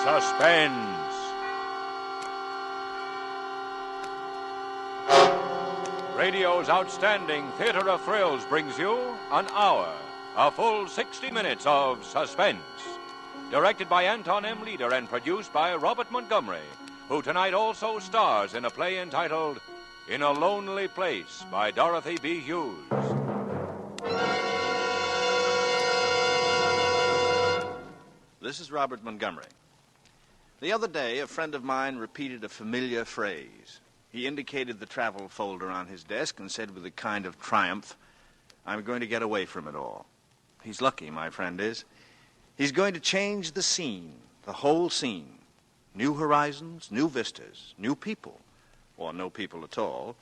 Suspense. Radio's outstanding theater of thrills brings you an hour, a full 60 minutes of Suspense. Directed by Anton M. Leader and produced by Robert Montgomery, who tonight also stars in a play entitled In a Lonely Place by Dorothy B. Hughes. This is Robert Montgomery. The other day, a friend of mine repeated a familiar phrase. He indicated the travel folder on his desk and said with a kind of triumph, "I'm going to get away from it all." He's lucky, my friend is. He's going to change the scene, the whole scene. New horizons, new vistas, new people, or no people at all.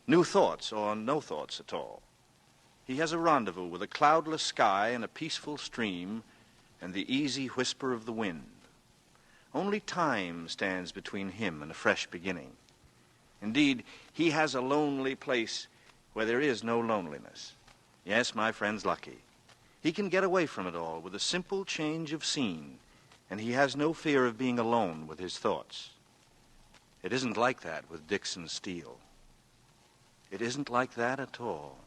New thoughts, or no thoughts at all. He has a rendezvous with a cloudless sky and a peaceful stream and the easy whisper of the wind. Only time stands between him and a fresh beginning. Indeed, he has a lonely place where there is no loneliness. Yes, my friend's lucky. He can get away from it all with a simple change of scene, and he has no fear of being alone with his thoughts. It isn't like that with Dixon Steele. It isn't like that at all.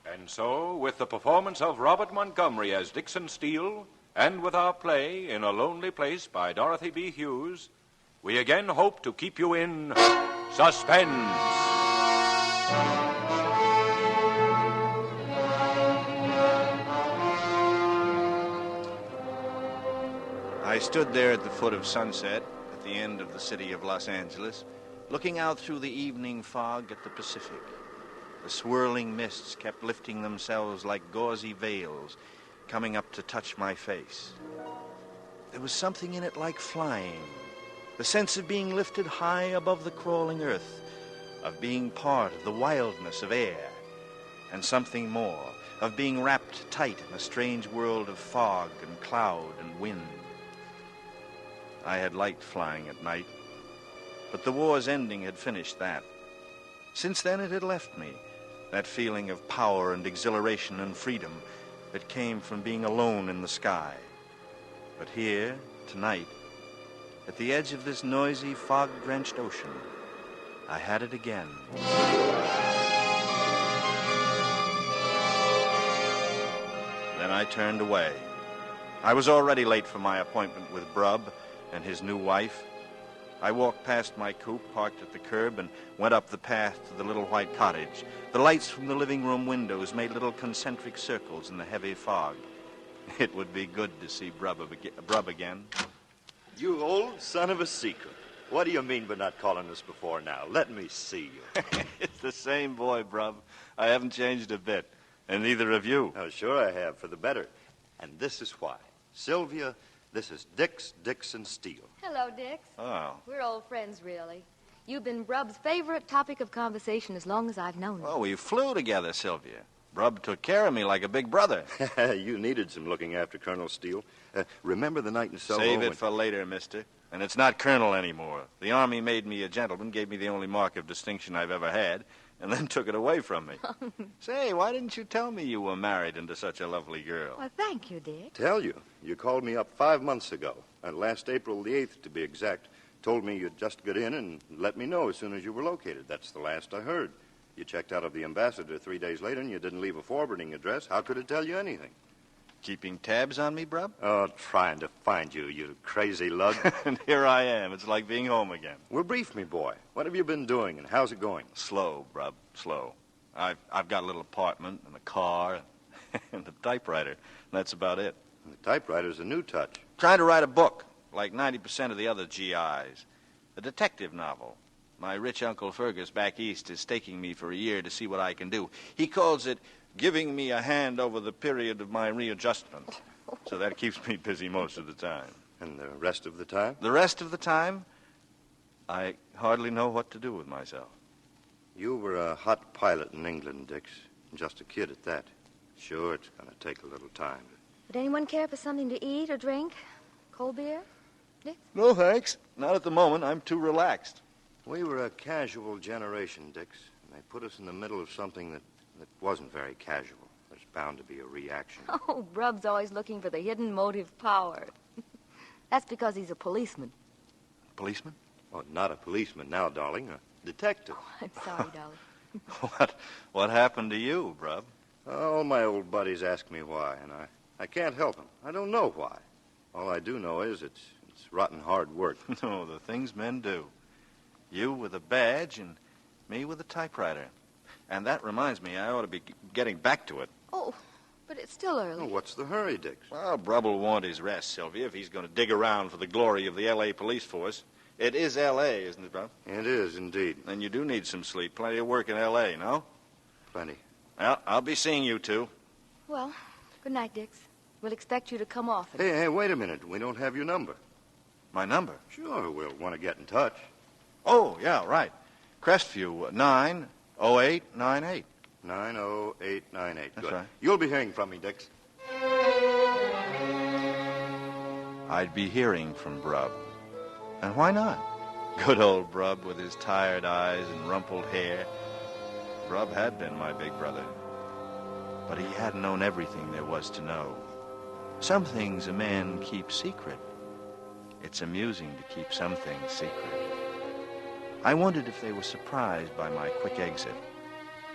And so, with the performance of Robert Montgomery as Dixon Steele, and with our play In a Lonely Place by Dorothy B. Hughes, we again hope to keep you in suspense. I stood there at the foot of Sunset, at the end of the city of Los Angeles, looking out through the evening fog at the Pacific. The swirling mists kept lifting themselves like gauzy veils, coming up to touch my face. There was something in it like flying, the sense of being lifted high above the crawling earth, of being part of the wildness of air, and something more, of being wrapped tight in a strange world of fog and cloud and wind. I had liked flying at night, but the war's ending had finished that. Since then it had left me, that feeling of power and exhilaration and freedom that came from being alone in the sky. But here, tonight, at the edge of this noisy, fog-drenched ocean, I had it again. Then I turned away. I was already late for my appointment with Brubb and his new wife. I walked past my coupe, parked at the curb, and went up the path to the little white cottage. The lights from the living room windows made little concentric circles in the heavy fog. It would be good to see Brubb again. You old son of a secret. What do you mean by not calling us before now? Let me see you. It's the same boy, Brubb. I haven't changed a bit, and neither have you. Oh, sure I have, for the better. And this is why. Sylvia, this is Dixon Steele. Hello, Dix. Oh. We're old friends, really. You've been Brubb's favorite topic of conversation as long as I've known him. Well, we flew together, Sylvia. Brubb took care of me like a big brother. You needed some looking after, Colonel Steele. Remember the night in Soho? Save it for later, mister. And it's not Colonel anymore. The Army made me a gentleman, gave me the only mark of distinction I've ever had, and then took it away from me. Say, why didn't you tell me you were married into such a lovely girl? Well, thank you, Dick. Tell you. You called me up 5 months ago, last April the 8th to be exact. Told me you'd just get in and let me know as soon as you were located. That's the last I heard. You checked out of the ambassador 3 days later, and you didn't leave a forwarding address. How could it tell you anything? Keeping tabs on me, Brubb? Oh, trying to find you, you crazy lug. And here I am. It's like being home again. Well, brief me, boy. What have you been doing, and how's it going? Slow, Brubb, slow. I've got a little apartment and a car and a typewriter. That's about it. The typewriter's a new touch. Trying to write a book, like 90% of the other GIs. A detective novel. My rich Uncle Fergus back east is staking me for a year to see what I can do. He calls it giving me a hand over the period of my readjustment. So that keeps me busy most of the time. And the rest of the time? The rest of the time, I hardly know what to do with myself. You were a hot pilot in England, Dix. Just a kid at that. Sure, it's going to take a little time. Would anyone care for something to eat or drink? Cold beer? Dick? No, thanks. Not at the moment. I'm too relaxed. We were a casual generation, Dix. And they put us in the middle of something that wasn't very casual. There's bound to be a reaction. Oh, Brubb's always looking for the hidden motive power. That's because he's a policeman. Policeman? Oh, not a policeman now, darling. A detective. I'm sorry, darling. What happened to you, Brub? All my old buddies ask me why, and I can't help them. I don't know why. All I do know is it's rotten hard work. No, the things men do. You with a badge and me with a typewriter. And that reminds me, I ought to be getting back to it. Oh, but it's still early. Oh, what's the hurry, Dix? Well, Brub will want his rest, Sylvia, if he's going to dig around for the glory of the L.A. police force. It is L.A., isn't it, Brub? It is, indeed. And you do need some sleep. Plenty of work in L.A., no? Plenty. Well, I'll be seeing you two. Well, good night, Dix. We'll expect you to come often. Hey, wait a minute. We don't have your number. My number? Sure, we'll want to get in touch. Oh, yeah, right. Crestview, 90898. 90898. That's Good. right. You'll be hearing from me, Dix. I'd be hearing from Brub. And why not? Good old Brub with his tired eyes and rumpled hair. Brub had been my big brother. But he hadn't known everything there was to know. Some things a man keeps secret. It's amusing to keep some things secret. I wondered if they were surprised by my quick exit.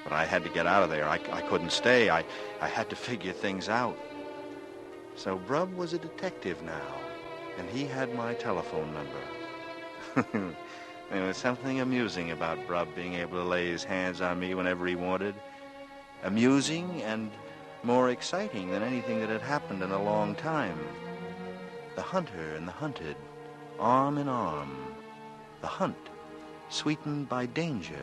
But I had to get out of there. I couldn't stay. I had to figure things out. So Brub was a detective now, and he had my telephone number. There was something amusing about Brub being able to lay his hands on me whenever he wanted. Amusing and more exciting than anything that had happened in a long time. The hunter and the hunted, arm in arm. The hunt, sweetened by danger.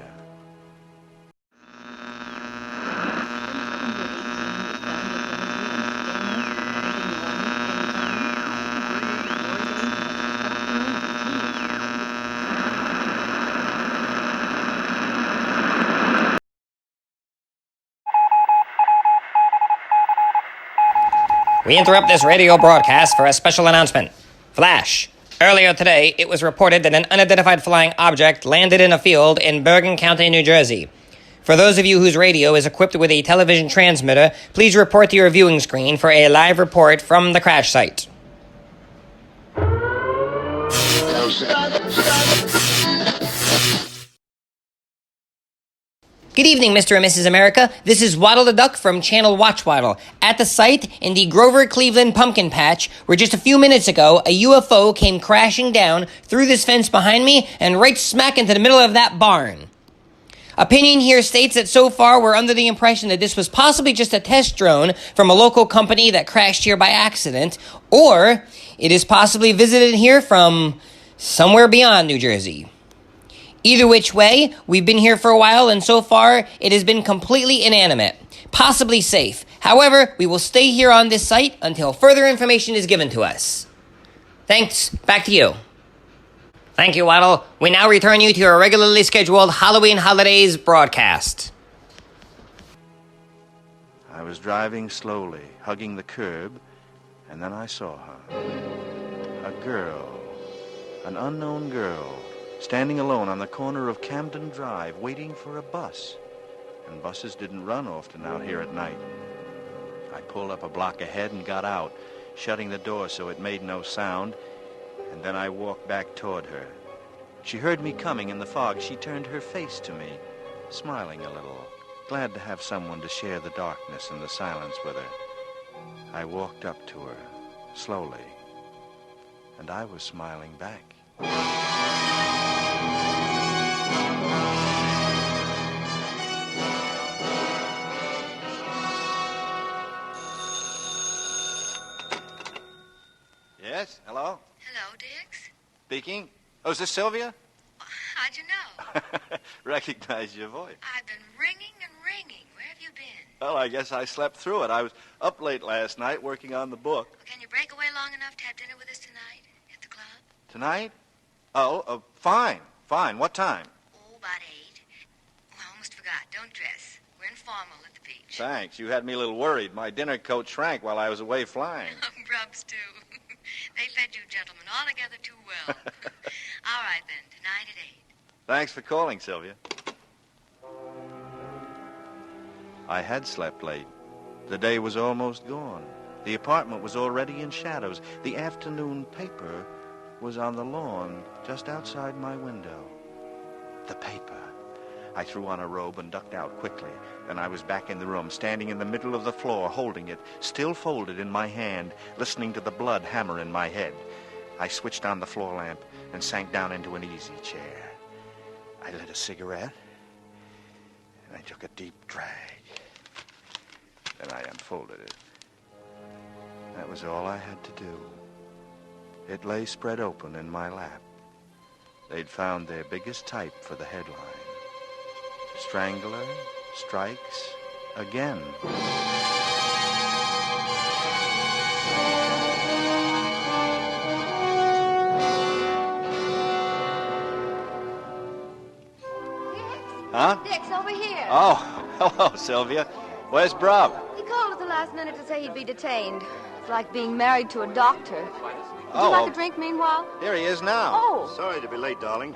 We interrupt this radio broadcast for a special announcement. Flash. Earlier today, it was reported that an unidentified flying object landed in a field in Bergen County, New Jersey. For those of you whose radio is equipped with a television transmitter, please report to your viewing screen for a live report from the crash site. Good evening, Mr. and Mrs. America. This is Waddle the Duck from channel WatchWaddle. At the site in the Grover Cleveland pumpkin patch, where just a few minutes ago, a UFO came crashing down through this fence behind me and right smack into the middle of that barn. Opinion here states that so far we're under the impression that this was possibly just a test drone from a local company that crashed here by accident, or it is possibly visited here from somewhere beyond New Jersey. Either which way, we've been here for a while, and so far, it has been completely inanimate, possibly safe. However, we will stay here on this site until further information is given to us. Thanks. Back to you. Thank you, Waddle. We now return you to your regularly scheduled Halloween Holidays broadcast. I was driving slowly, hugging the curb, and then I saw her. A girl, an unknown girl, standing alone on the corner of Camden Drive, waiting for a bus. And buses didn't run often out here at night. I pulled up a block ahead and got out, shutting the door so it made no sound, and then I walked back toward her. She heard me coming in the fog. She turned her face to me, smiling a little, glad to have someone to share the darkness and the silence with her. I walked up to her, slowly, and I was smiling back. Yes, hello? Hello, Dix. Speaking. Oh, is this Sylvia? How'd you know? Recognize your voice. I've been ringing and ringing. Where have you been? Well, I guess I slept through it. I was up late last night working on the book. Can you break away long enough to have dinner with us tonight at the club? Tonight? Oh, fine. Fine. What time? Oh, about 8. Oh, I almost forgot. Don't dress. We're informal at the beach. Thanks. You had me a little worried. My dinner coat shrank while I was away flying. Brubs, too. They fed you gentlemen altogether too well. All right, then. Tonight at 8. Thanks for calling, Sylvia. I had slept late. The day was almost gone. The apartment was already in shadows. The afternoon paper was on the lawn just outside my window. The paper. I threw on a robe and ducked out quickly. Then I was back in the room, standing in the middle of the floor, holding it, still folded in my hand, listening to the blood hammer in my head. I switched on the floor lamp and sank down into an easy chair. I lit a cigarette, and I took a deep drag. Then I unfolded it. That was all I had to do. It lay spread open in my lap. They'd found their biggest type for the headline. Strangler strikes again. Huh? Dick's over here. Oh, hello, Sylvia. Where's Brub? He called at the last minute to say he'd be detained. It's like being married to a doctor. Would you like a drink meanwhile? Here he is now. Oh. Sorry to be late, darling.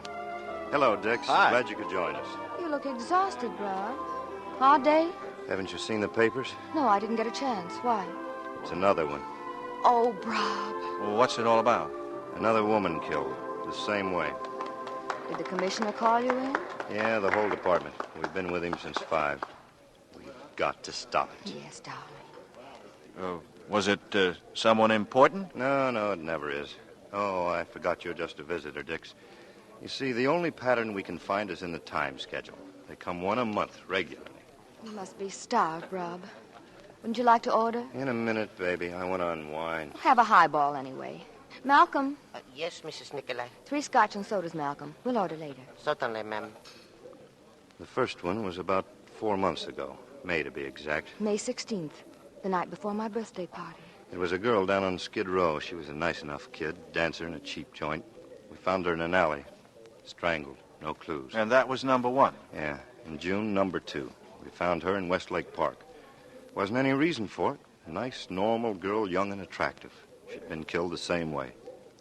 Hello, Dix. Hi. Glad you could join us. You look exhausted, Brad. Hard day? Haven't you seen the papers? No, I didn't get a chance. Why? It's another one. Oh, Brad. Well, what's it all about? Another woman killed. The same way. Did the commissioner call you in? Yeah, the whole department. We've been with him since 5. We've got to stop it. Yes, darling. Was it someone important? No, it never is. Oh, I forgot you're just a visitor, Dix. You see, the only pattern we can find is in the time schedule. They come one a month, regularly. You must be starved, Rob. Wouldn't you like to order? In a minute, baby. I want to unwind. Have a highball, anyway. Malcolm, Yes, Mrs. Nicolai. 3 scotch and sodas, Malcolm. We'll order later. Certainly, ma'am. The first one was about 4 months ago. May, to be exact. May 16th, the night before my birthday party. It was a girl down on Skid Row. She was a nice enough kid, dancer in a cheap joint. We found her in an alley, strangled, no clues. And that was number 1. Yeah, in June, number 2. We found her in Westlake Park. Wasn't any reason for it. A nice, normal girl, young and attractive. She'd been killed the same way,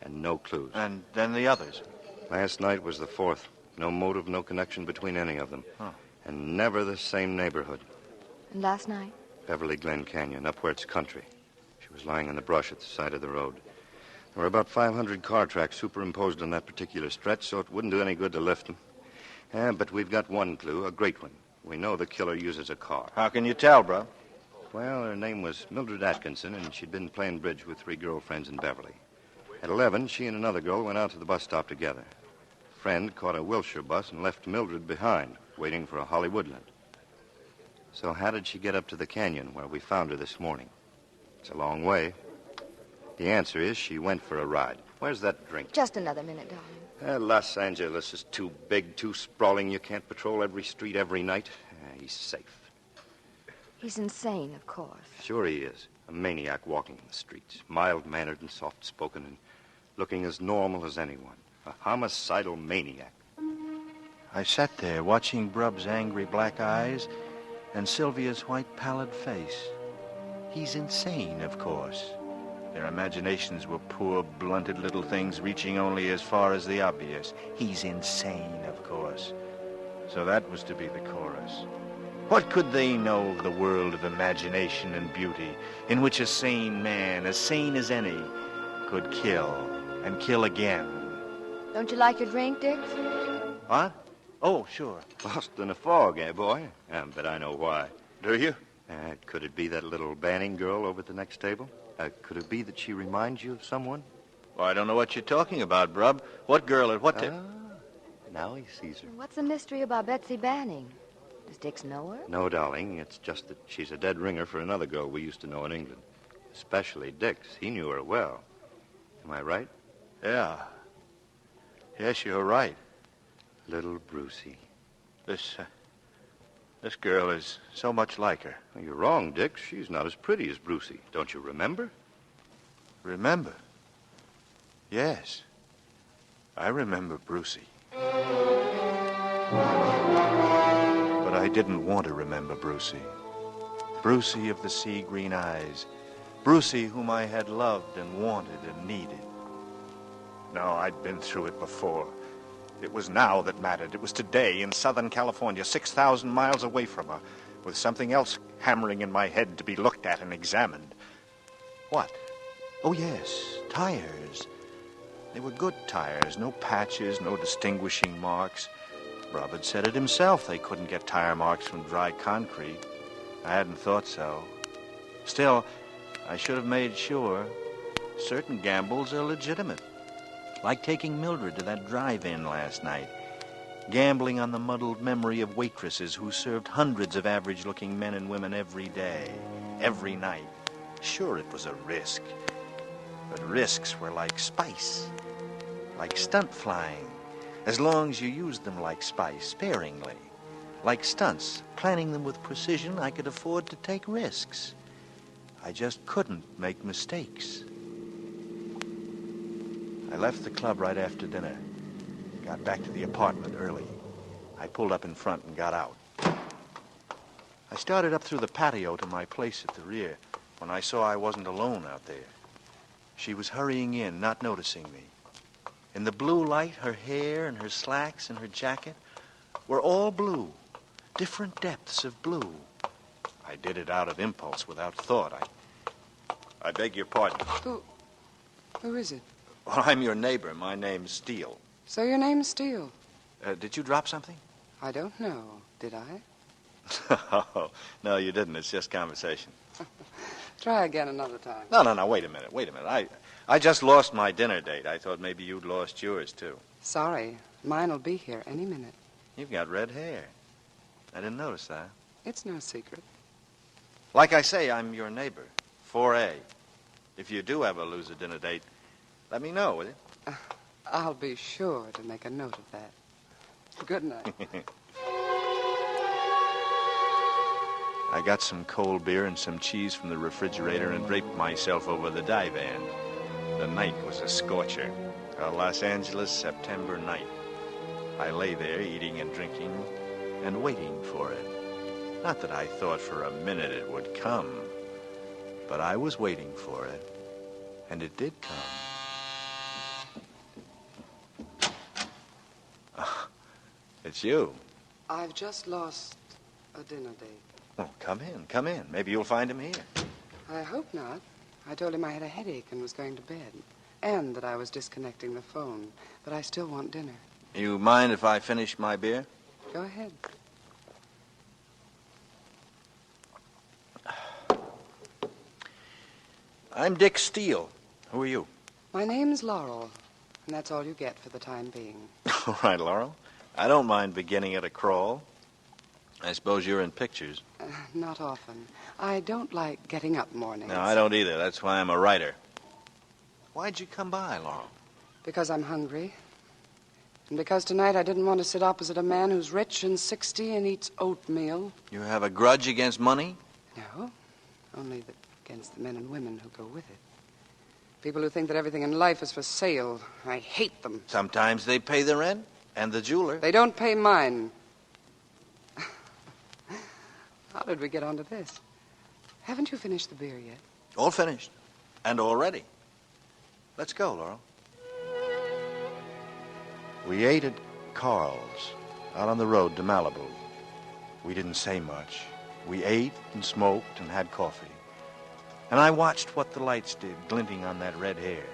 and no clues. And then the others? Last night was the 4th. No motive, no connection between any of them. Huh. And never the same neighborhood. And last night? Beverly Glen Canyon, up where it's country. She was lying in the brush at the side of the road. There were about 500 car tracks superimposed on that particular stretch, so it wouldn't do any good to lift them. But we've got one clue, a great one. We know the killer uses a car. How can you tell, bro? Well, her name was Mildred Atkinson, and she'd been playing bridge with 3 girlfriends in Beverly. At 11, she and another girl went out to the bus stop together. A friend caught a Wilshire bus and left Mildred behind, waiting for a Hollywoodland. So how did she get up to the canyon where we found her this morning? It's a long way. The answer is she went for a ride. Where's that drink? Just another minute, darling. Los Angeles is too big, too sprawling. You can't patrol every street every night. He's safe. He's insane, of course. Sure he is. A maniac walking the streets. Mild-mannered and soft-spoken and looking as normal as anyone. A homicidal maniac. I sat there watching Brub's angry black eyes and Sylvia's white pallid face. He's insane, of course. Their imaginations were poor, blunted little things reaching only as far as the obvious. He's insane, of course. So that was to be the chorus. What could they know of the world of imagination and beauty in which a sane man, as sane as any, could kill and kill again? Don't you like your drink, Dick? What? Oh, sure. Lost in a fog, eh, boy? But I know why. Do you? Could it be that little Banning girl over at the next table? Could it be that she reminds you of someone? Well, I don't know what you're talking about, Brub. What girl at what time? Now he sees her. What's the mystery about Betsy Banning? Does Dix know her? No, darling. It's just that she's a dead ringer for another girl we used to know in England. Especially Dix. He knew her well. Am I right? Yeah. Yes, you're right. Little Brucey. This girl is so much like her. Well, you're wrong, Dix. She's not as pretty as Brucey. Don't you remember? Remember? Yes. I remember Brucey. But I didn't want to remember Brucey. Brucey of the sea-green eyes. Brucey whom I had loved and wanted and needed. No, I'd been through it before. It was now that mattered. It was today in Southern California, 6,000 miles away from her, with something else hammering in my head to be looked at and examined. What? Oh, yes, tires. They were good tires, no patches, no distinguishing marks. Robert said it himself. They couldn't get tire marks from dry concrete. I hadn't thought so. Still, I should have made sure. Certain gambles are legitimate. Like taking Mildred to that drive-in last night. Gambling on the muddled memory of waitresses who served hundreds of average-looking men and women every day, every night. Sure, it was a risk. But risks were like spice, like stunt flying, as long as you used them like spice, sparingly. Like stunts, planning them with precision, I could afford to take risks. I just couldn't make mistakes. I left the club right after dinner. Got back to the apartment early. I pulled up in front and got out. I started up through the patio to my place at the rear when I saw I wasn't alone out there. She was hurrying in, not noticing me. In the blue light, her hair and her slacks and her jacket were all blue, different depths of blue. I did it out of impulse, without thought. I beg your pardon. Who is it? Well, I'm your neighbor. My name's Steele. So your name's Steele? Did you drop something? I don't know. Did I? Oh, no, you didn't. It's just conversation. Try again another time. No, wait a minute. I just lost my dinner date. I thought maybe you'd lost yours, too. Sorry. Mine'll be here any minute. You've got red hair. I didn't notice that. It's no secret. Like I say, I'm your neighbor, 4A. If you do ever lose a dinner date, let me know, will you? I'll be sure to make a note of that. Good night. I got some cold beer and some cheese from the refrigerator and draped myself over the divan. The night was a scorcher, a Los Angeles September night. I lay there eating and drinking and waiting for it. Not that I thought for a minute it would come, but I was waiting for it, and it did come. It's you. I've just lost a dinner date. Oh, come in. Maybe you'll find him here. I hope not. I told him I had a headache and was going to bed. And that I was disconnecting the phone. But I still want dinner. You mind if I finish my beer? Go ahead. I'm Dick Steele. Who are you? My name's Laurel. And that's all you get for the time being. All right, Laurel. I don't mind beginning at a crawl. I suppose you're in pictures. Not often. I don't like getting up mornings. No, I don't either. That's why I'm a writer. Why'd you come by, Laurel? Because I'm hungry. And because tonight I didn't want to sit opposite a man who's rich and 60 and eats oatmeal. You have a grudge against money? No, only against the men and women who go with it. People who think that everything in life is for sale. I hate them. Sometimes they pay the rent and the jeweler. They don't pay mine. How did we get onto this? Haven't you finished the beer yet? All finished. And all ready. Let's go, Laurel. We ate at Carl's, out on the road to Malibu. We didn't say much. We ate and smoked and had coffee. And I watched what the lights did, glinting on that red hair.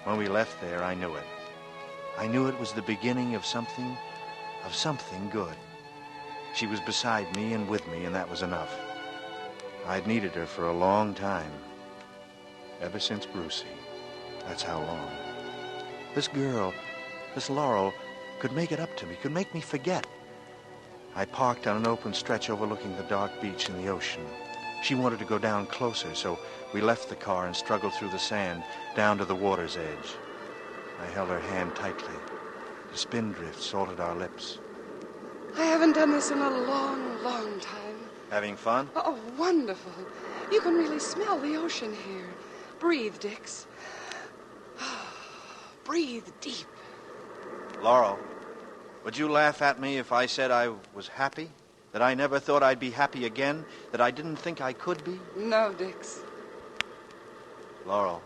When we left there, I knew it. I knew it was the beginning of something good. She was beside me and with me, and that was enough. I'd needed her for a long time. Ever since Brucey. That's how long. This girl, this Laurel, could make it up to me, could make me forget. I parked on an open stretch overlooking the dark beach and the ocean. She wanted to go down closer, so we left the car and struggled through the sand down to the water's edge. I held her hand tightly. The spindrift salted our lips. I haven't done this in a long, long time. Having fun? Oh, wonderful. You can really smell the ocean here. Breathe, Dix. Breathe deep. Laurel, would you laugh at me if I said I was happy? That I never thought I'd be happy again? That I didn't think I could be? No, Dix. Laurel.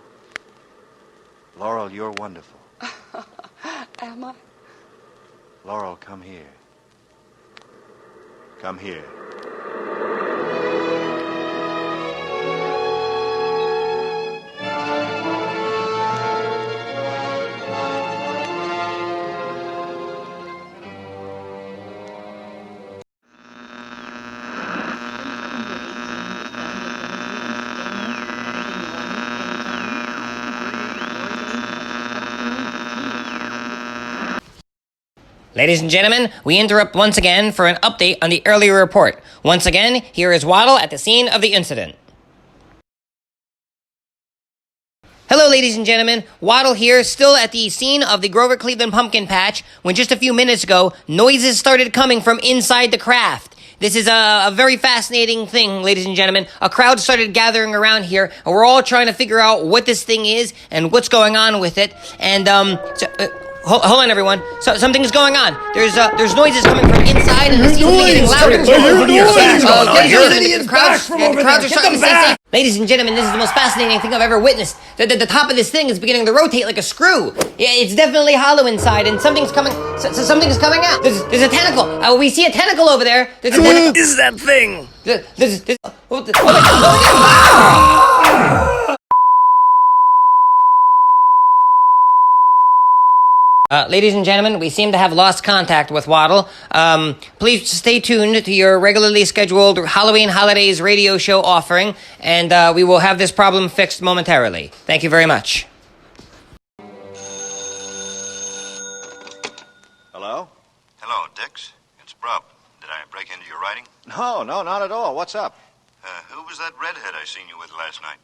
Laurel, you're wonderful. Am I? Laurel, come here. Come here. Ladies and gentlemen, we interrupt once again for an update on the earlier report. Once again, here is Waddle at the scene of the incident. Hello, ladies and gentlemen. Waddle here, still at the scene of the Grover Cleveland pumpkin patch, when just a few minutes ago, noises started coming from inside the craft. This is a very fascinating thing, ladies and gentlemen. A crowd started gathering around here, and we're all trying to figure out what this thing is and what's going on with it. And, hold on, everyone. So something's going on. There's noises coming from inside, and it's even getting louder. The crowds are starting to say, ladies and gentlemen, this is the most fascinating thing I've ever witnessed. The top of this thing is beginning to rotate like a screw. Yeah, it's definitely hollow inside, and something's coming. Something's coming out. There's a tentacle. We see a tentacle over there. What is that thing? Ladies and gentlemen, we seem to have lost contact with Waddle. Please stay tuned to your regularly scheduled Halloween Holidays radio show offering, and we will have this problem fixed momentarily. Thank you very much. Hello? Hello, Dix. It's Brub. Did I break into your writing? No, not at all. What's up? Who was that redhead I seen you with last night?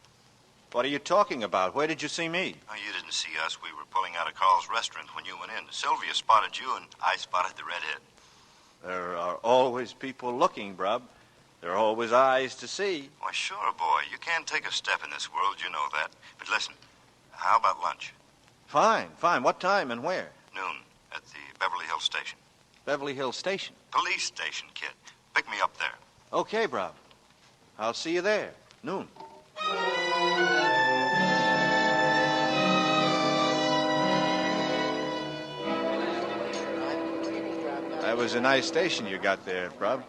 What are you talking about? Where did you see me? Oh, you didn't see us. We were pulling out of Carl's restaurant when you went in. Sylvia spotted you, and I spotted the redhead. There are always people looking, Brub. There are always eyes to see. Why, sure, boy. You can't take a step in this world, you know that. But listen, how about lunch? Fine. What time and where? Noon, at the Beverly Hills Station. Beverly Hills Station. Police station, kid. Pick me up there. Okay, Brub. I'll see you there. Noon. That was a nice station you got there, Brub.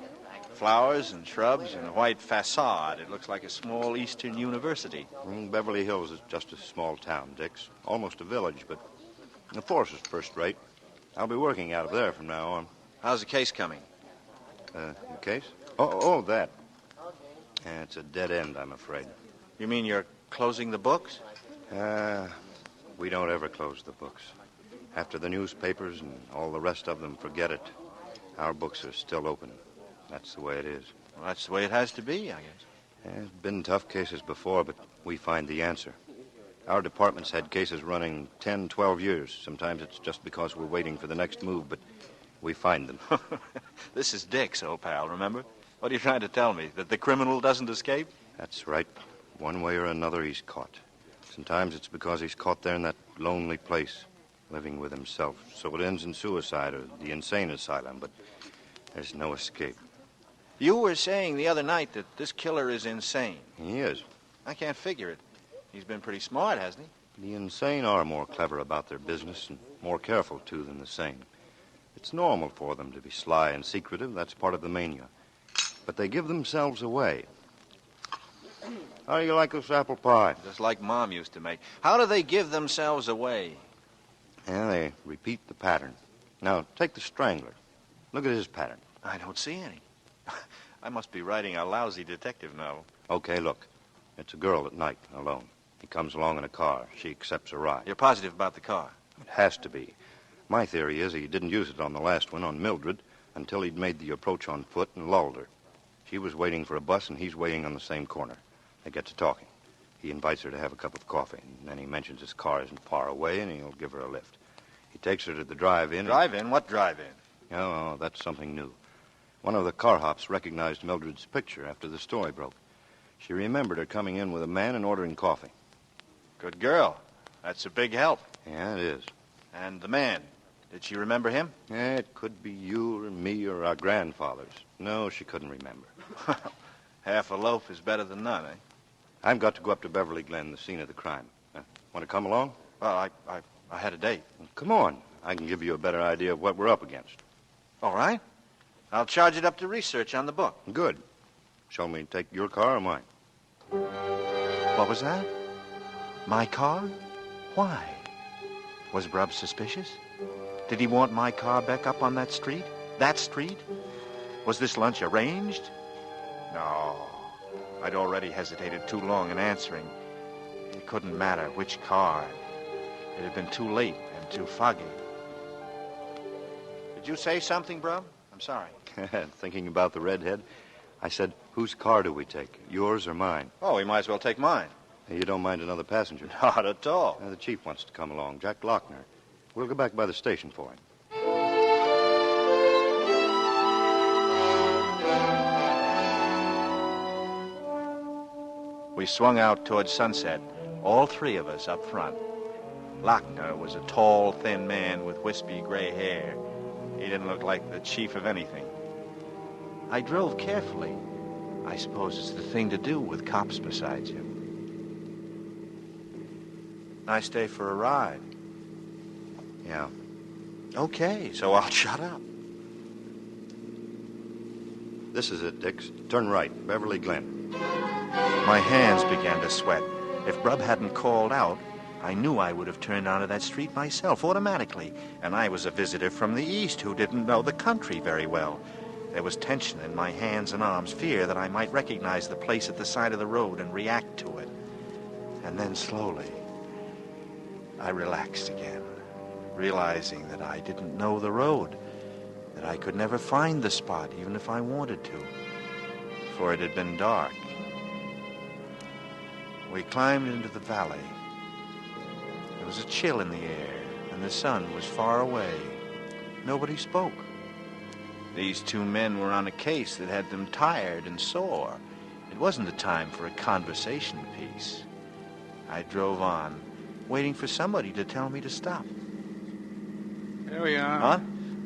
Flowers and shrubs and a white facade. It looks like a small eastern university. Beverly Hills is just a small town, Dix. Almost a village, but the force is first rate. I'll be working out of there from now on. How's the case coming? The case? Oh, that. It's a dead end, I'm afraid. You mean you're closing the books? We don't ever close the books. After the newspapers and all the rest of them forget it, our books are still open. That's the way it is. Well, that's the way it has to be, I guess. There's been tough cases before, but we find the answer. Our department's had cases running 10, 12 years. Sometimes it's just because we're waiting for the next move, but we find them. This is Dix, old pal, remember? What are you trying to tell me, that the criminal doesn't escape? That's right. One way or another, he's caught. Sometimes it's because he's caught there in that lonely place, living with himself. So it ends in suicide or the insane asylum, but there's no escape. You were saying the other night that this killer is insane. He is. I can't figure it. He's been pretty smart, hasn't he? The insane are more clever about their business and more careful, too, than the sane. It's normal for them to be sly and secretive. That's part of the mania. But they give themselves away. How do you like this apple pie? Just like Mom used to make. How do they give themselves away? Yeah, they repeat the pattern. Now, take the strangler. Look at his pattern. I don't see any. I must be writing a lousy detective novel. Okay, look. It's a girl at night, alone. He comes along in a car. She accepts a ride. You're positive about the car? It has to be. My theory is he didn't use it on the last one, on Mildred, until he'd made the approach on foot and lulled her. She was waiting for a bus, and he's waiting on the same corner. They get to talking. He invites her to have a cup of coffee, and then he mentions his car isn't far away, and he'll give her a lift. He takes her to the drive-in. Drive-in? What drive-in? Oh, that's something new. One of the car hops recognized Mildred's picture after the story broke. She remembered her coming in with a man and ordering coffee. Good girl. That's a big help. Yeah, it is. And the man, did she remember him? Yeah, it could be you or me or our grandfathers. No, she couldn't remember. Half a loaf is better than none, eh? I've got to go up to Beverly Glen, the scene of the crime. Want to come along? Well, I had a date. Well, come on. I can give you a better idea of what we're up against. All right. I'll charge it up to research on the book. Good. Shall we take your car or mine? What was that? My car? Why? Was Brub suspicious? Did he want my car back up on that street? That street? Was this lunch arranged? No. I'd already hesitated too long in answering. It couldn't matter which car. It had been too late and too foggy. Did you say something, Brub? I'm sorry. Thinking about the redhead, I said, whose car do we take, yours or mine? Oh, we might as well take mine. Hey, you don't mind another passenger? Not at all. The chief wants to come along, Jack Lochner. We'll go back by the station for him. We swung out towards sunset, all three of us up front. Lochner was a tall, thin man with wispy gray hair. He didn't look like the chief of anything. I drove carefully. I suppose it's the thing to do with cops beside you. Nice day for a ride. Yeah. Okay, so I'll shut up. This is it, Dix. Turn right, Beverly Glen. My hands began to sweat. If Brub hadn't called out, I knew I would have turned onto that street myself automatically, and I was a visitor from the east who didn't know the country very well. There was tension in my hands and arms, fear that I might recognize the place at the side of the road and react to it. And then slowly, I relaxed again, realizing that I didn't know the road, that I could never find the spot even if I wanted to, for it had been dark. We climbed into the valley. There was a chill in the air, and the sun was far away. Nobody spoke. These two men were on a case that had them tired and sore. It wasn't a time for a conversation piece. I drove on, waiting for somebody to tell me to stop. Here we are. Huh?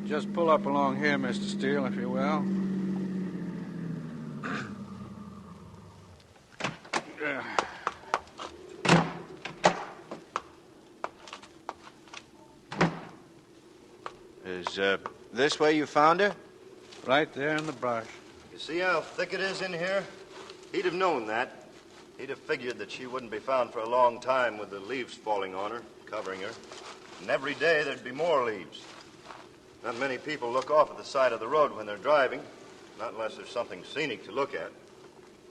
Just pull up along here, Mr. Steele, if you will. Is this where you found her? Right there in the brush. You see how thick it is in here? He'd have known that. He'd have figured that she wouldn't be found for a long time with the leaves falling on her, covering her. And every day there'd be more leaves. Not many people look off at the side of the road when they're driving, not unless there's something scenic to look at.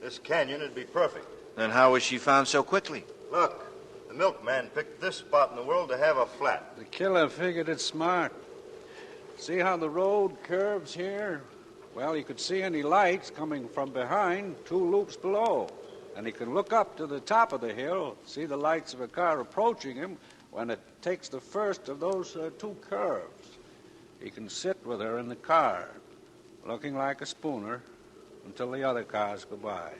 This canyon would be perfect. Then how was she found so quickly? Look, the milkman picked this spot in the world to have a flat. The killer figured it smart. See how the road curves here? Well, he could see any lights coming from behind 2 loops below. And he can look up to the top of the hill, see the lights of a car approaching him when it takes the first of those 2 curves. He can sit with her in the car, looking like a spooner, until the other cars go by.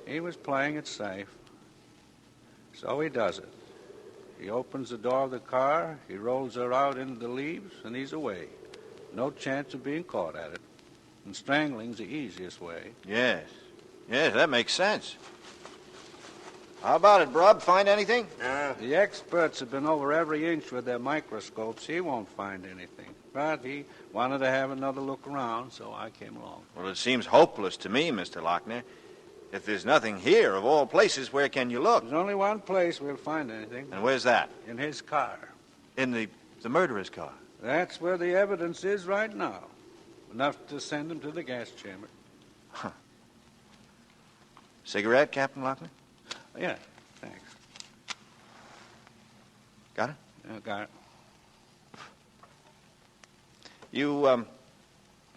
He was playing it safe. So he does it. He opens the door of the car, he rolls her out into the leaves, and he's away. No chance of being caught at it. And strangling's the easiest way. Yes, that makes sense. How about it, Brub? Find anything? The experts have been over every inch with their microscopes. He won't find anything. But he wanted to have another look around, so I came along. Well, it seems hopeless to me, Mr. Lochner. If there's nothing here, of all places, where can you look? There's only one place we'll find anything. And where's that? In his car. In the murderer's car? That's where the evidence is right now. Enough to send him to the gas chamber. Huh. Cigarette, Captain Lochner? Yeah, thanks. Got it? Yeah, got it.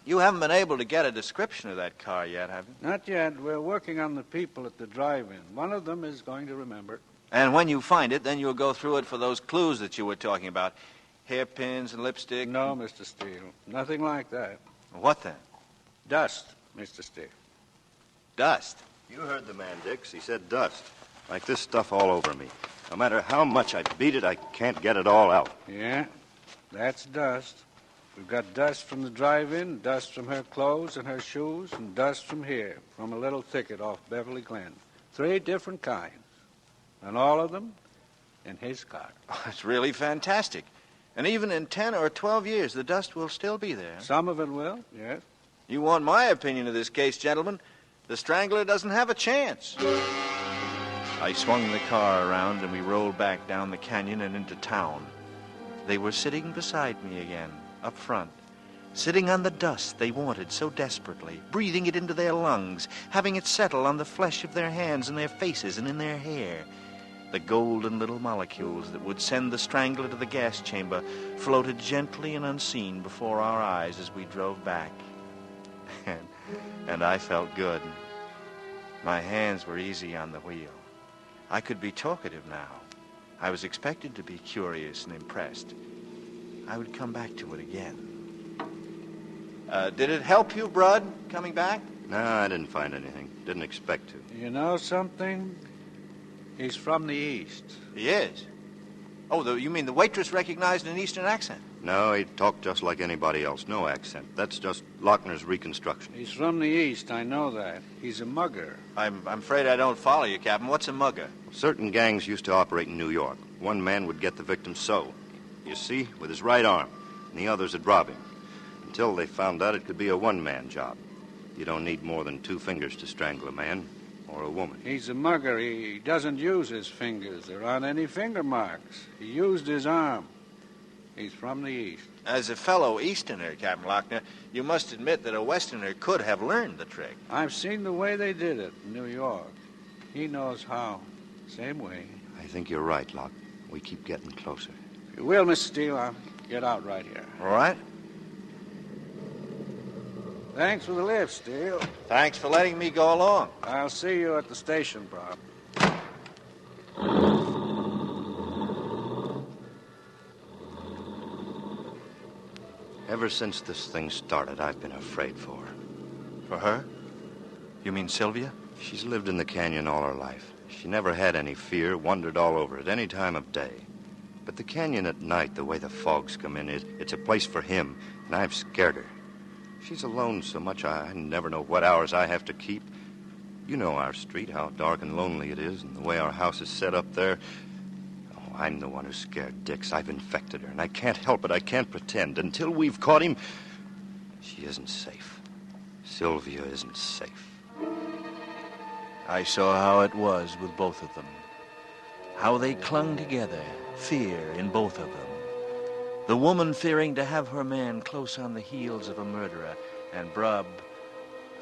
You haven't been able to get a description of that car yet, have you? Not yet. We're working on the people at the drive-in. One of them is going to remember it. And when you find it, then you'll go through it for those clues that you were talking about. Hairpins and lipstick? No, Mr. Steele. Nothing like that. What then? Dust, Mr. Steele. Dust? You heard the man, Dix. He said dust. Like this stuff all over me. No matter how much I beat it, I can't get it all out. Yeah, that's dust. We've got dust from the drive-in, dust from her clothes and her shoes, and dust from here, from a little thicket off Beverly Glen. 3 different kinds. And all of them in his car. Oh, it's really fantastic. And even in 10 or 12 years, the dust will still be there. Some of it will, yes. You want my opinion of this case, gentlemen? The strangler doesn't have a chance. I swung the car around and we rolled back down the canyon and into town. They were sitting beside me again, up front, sitting on the dust they wanted so desperately, breathing it into their lungs, having it settle on the flesh of their hands and their faces and in their hair. The golden little molecules that would send the strangler to the gas chamber floated gently and unseen before our eyes as we drove back. And I felt good. My hands were easy on the wheel. I could be talkative now. I was expected to be curious and impressed. I would come back to it again. Did it help you, Brud, coming back? No, I didn't find anything. Didn't expect to. You know something? He's from the East. He is? Oh, you mean the waitress recognized an Eastern accent? No, he talked just like anybody else. No accent. That's just Lochner's reconstruction. He's from the East, I know that. He's a mugger. I'm afraid I don't follow you, Captain. What's a mugger? Certain gangs used to operate in New York. One man would get the victim so, you see, with his right arm, and the others would rob him. Until they found out it could be a one-man job. You don't need more than 2 fingers to strangle a man or a woman. He's a mugger. He doesn't use his fingers. There aren't any finger marks. He used his arm. He's from the East. As a fellow Easterner, Captain Lochner, you must admit that a Westerner could have learned the trick. I've seen the way they did it in New York. He knows how. Same way. I think you're right, Locke. We keep getting closer. If you will, Mr. Steele, I'll get out right here. All right. Thanks for the lift, Steele. Thanks for letting me go along. I'll see you at the station, Bob. Ever since this thing started, I've been afraid for her. For her? You mean Sylvia? She's lived in the canyon all her life. She never had any fear, wandered all over it any time of day. But the canyon at night, the way the fogs come in, it's a place for him, and I've scared her. She's alone so much I never know what hours I have to keep. You know our street, how dark and lonely it is, and the way our house is set up there. Oh, I'm the one who scared Dix. I've infected her, and I can't help it. I can't pretend. Until we've caught him, she isn't safe. Sylvia isn't safe. I saw how it was with both of them. How they clung together, fear in both of them. The woman fearing to have her man close on the heels of a murderer, and Brub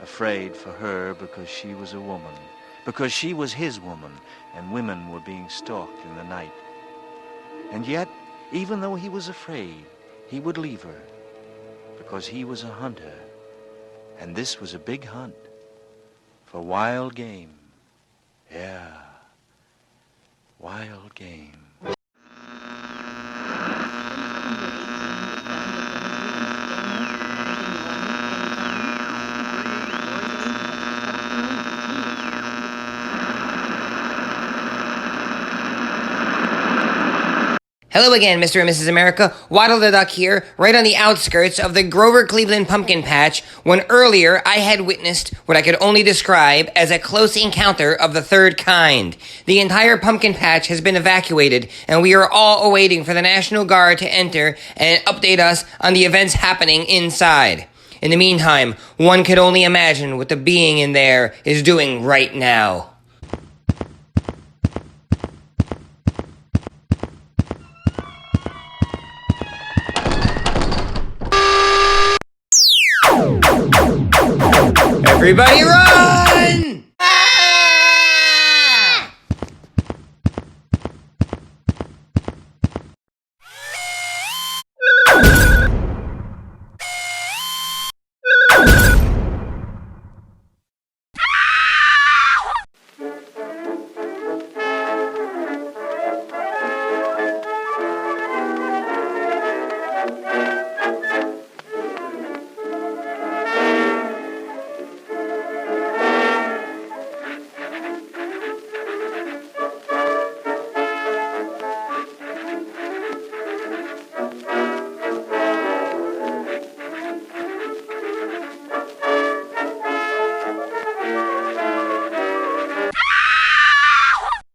afraid for her because she was a woman, because she was his woman, and women were being stalked in the night. And yet, even though he was afraid, he would leave her, because he was a hunter, and this was a big hunt for wild game. Yeah, wild game. Hello again, Mr. and Mrs. America. Waddle the Duck here, right on the outskirts of the Grover Cleveland pumpkin patch, when earlier I had witnessed what I could only describe as a close encounter of the third kind. The entire pumpkin patch has been evacuated, and we are all awaiting for the National Guard to enter and update us on the events happening inside. In the meantime, one could only imagine what the being in there is doing right now. Everybody run!